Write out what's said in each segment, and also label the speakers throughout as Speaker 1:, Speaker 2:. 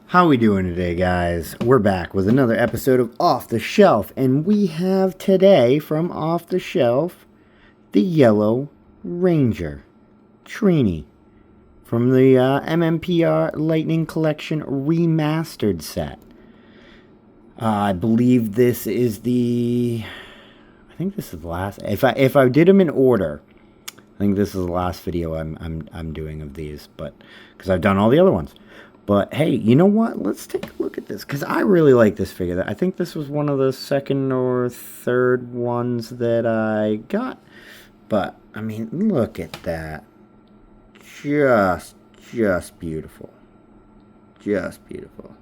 Speaker 1: How we doing today, guys? We're back with another episode of Off the Shelf, and we have today from Off the Shelf the Yellow Ranger Trini from the MMPR Lightning Collection Remastered set. I believe this is I think this is the last. If I did them in order, I think this is the last video I'm doing of these, but because I've done all the other ones. But hey, you know what? Let's take a look at this because I really like this figure. I think this was one of the second or third ones that I got. But I mean, look at that. Just beautiful. Just beautiful.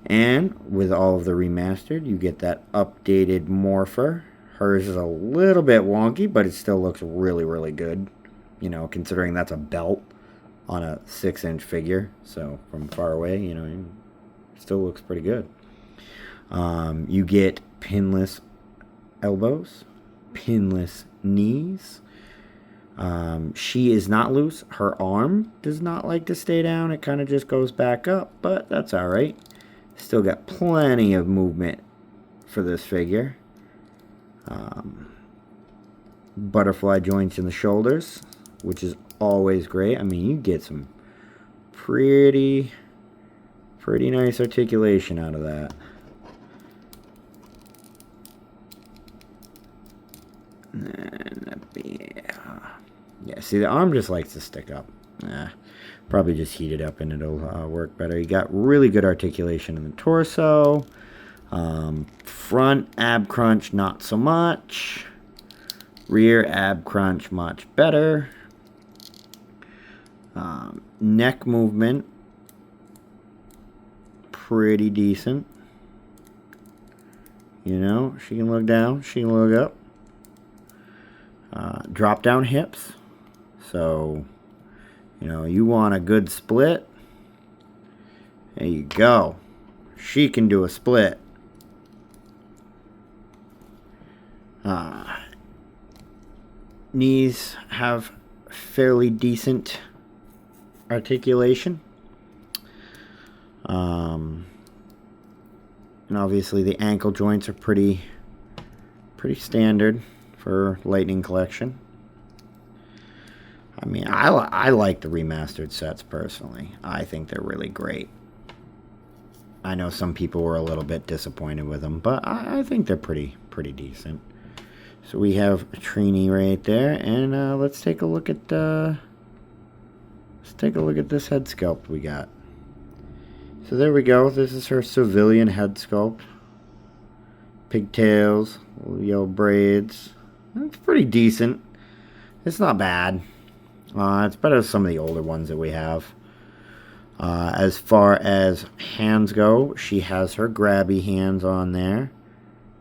Speaker 1: And with all of the remastered, you get that updated Morpher. Hers is a little bit wonky, but it still looks really, really good. You know, considering that's a belt on a 6-inch figure, so from far away, you know, it still looks pretty good. You get pinless elbows, pinless knees. She is not loose. Her arm does not like to stay down. It kind of just goes back up, but that's all right. Still got plenty of movement for this figure. Butterfly joints in the shoulders, which is always great. I mean, you get some pretty nice articulation out of that. And yeah, see, the arm just likes to stick up. Probably just heat it up and it'll work better. You got really good articulation in the torso. Front ab crunch, not so much. Rear ab crunch, much better. Neck movement, pretty decent. You know, she can look down, she can look up. Drop down hips. So, you know, you want a good split. There you go. She can do a split. Knees have fairly decent articulation. And obviously the ankle joints are pretty standard for Lightning Collection. I mean, I like the remastered sets personally. I think they're really great. I know some people were a little bit disappointed with them, but I think they're pretty decent. So we have Trini right there, and let's take a look at this head sculpt we got. So there we go. This is her civilian head sculpt. Pigtails, little yellow braids. It's pretty decent. It's not bad. It's better than some of the older ones that we have. As far as hands go, she has her grabby hands on there.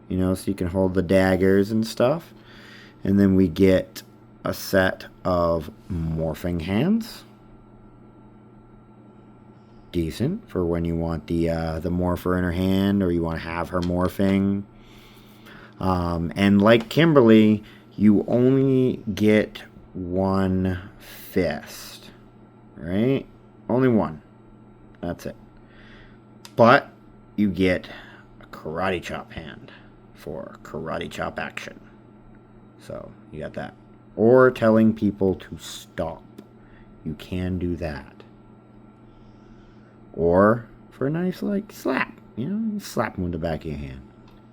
Speaker 1: You know, so you can hold the daggers and stuff. And then we get a set of morphing hands. Decent for when you want the morpher in her hand or you want to have her morphing. And like Kimberly, you only get one fist, right? Only one. That's it. But you get a karate chop hand for karate chop action. So you got that. Or telling people to stop. You can do that. Or for a nice like slap. You know, slap them with the back of your hand.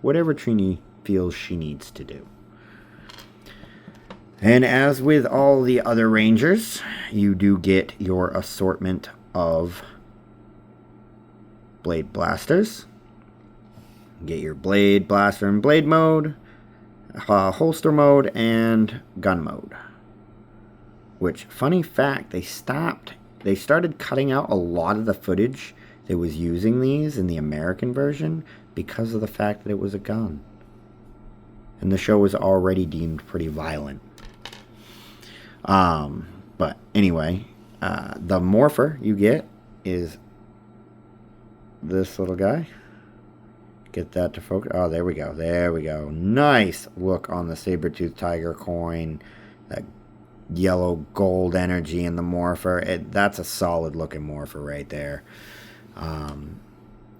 Speaker 1: Whatever Trini feels she needs to do. And as with all the other Rangers, you do get your assortment of blade blasters. Get your blade blaster in blade mode, holster mode, and gun mode. Which, funny fact, they started cutting out a lot of the footage that was using these in the American version because of the fact that it was a gun. And the show was already deemed pretty violent. But anyway, the morpher you get is this little guy. Get that to focus. Oh, there we go. There we go. Nice look on the saber-tooth tiger coin. That yellow gold energy in the morpher. That's a solid looking morpher right there.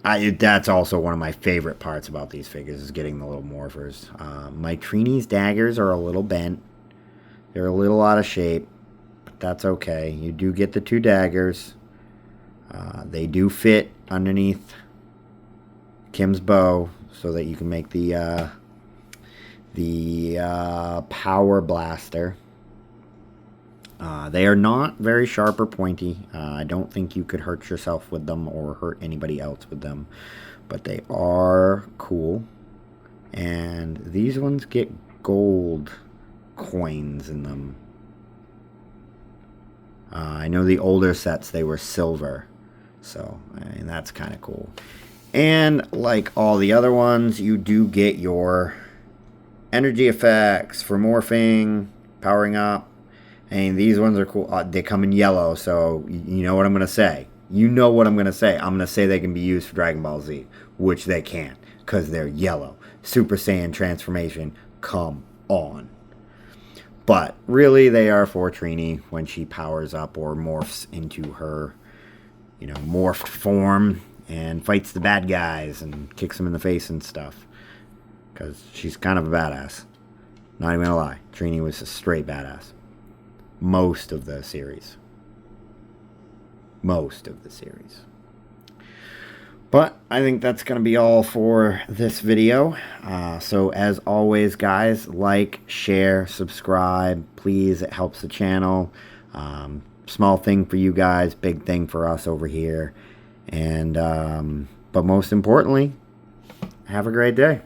Speaker 1: That's also one of my favorite parts about these figures is getting the little morphers. My Trini's daggers are a little bent. They're a little out of shape, but that's okay. You do get the 2 daggers. They do fit underneath Kim's bow so that you can make the power blaster. They are not very sharp or pointy. I don't think you could hurt yourself with them or hurt anybody else with them, but they are cool. And these ones get gold coins in them. I know the older sets, they were silver, so and that's kind of cool. And like all the other ones, you do get your energy effects for morphing, powering up. And these ones are cool. They come in yellow, so you know what I'm going to say. You know what I'm going to say. I'm going to say they can be used for Dragon Ball Z, which they can't because they're yellow. Super Saiyan transformation, come on. But really, they are for Trini when she powers up or morphs into her, morphed form and fights the bad guys and kicks them in the face and stuff. Because she's kind of a badass. Not even gonna lie. Trini was a straight badass. Most of the series. But I think that's going to be all for this video. So as always, guys, like, share, subscribe. Please, it helps the channel. Small thing for you guys, big thing for us over here. And but most importantly, have a great day.